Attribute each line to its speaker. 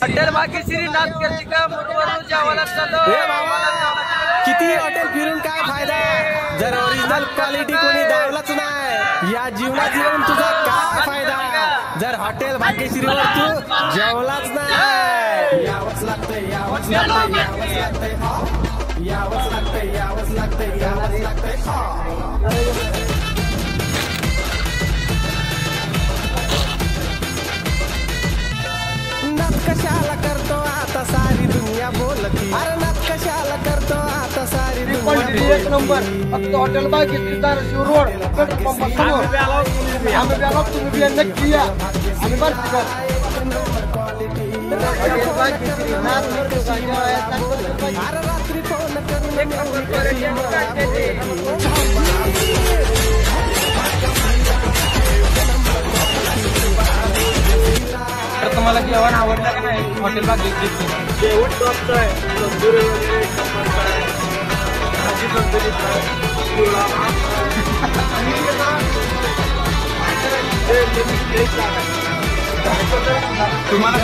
Speaker 1: Hotel Bhagyashree नाथकर्ती का मुरवरून जेवायला चाललो।
Speaker 2: किती हॉटेल फिरून काय फायदा जर ओरिजिनल क्वालिटी कोणी दावलाच नाही। या जीवनात येऊन तुझा काय फायदा जर हॉटेल भाग्यश्रीवर तू जेवलाच नाही। यावंच लागतंय, यावंच लागतंय, यावंच लागतंय, यावंच लागतंय, यावंच लागतंय, यावंच लागतंय। नाच कशाला करतो आता सारी दुनिया बोलती, अरे नाच कशाला करतो आता सारी दुनिया
Speaker 1: एक नंबर फक्त hotel Bhagyashree Dharashiv road petrol pump समोर आम्ही बेलो तुम्ही नक्की या आम्ही बरं हॉटेल भाग्यश्री नाथकर्ती का जेवायला।
Speaker 2: अरे रात्री फोन करून
Speaker 1: एक नंबर पर्यटन काढते ते। तर तुम्हाला जेवण आवडलं का नाही हॉटेल भाग्यश्री? जेवण टॉपचं आहे, तंदुरी वगैरे भाजी तंदुरी तुम्हाला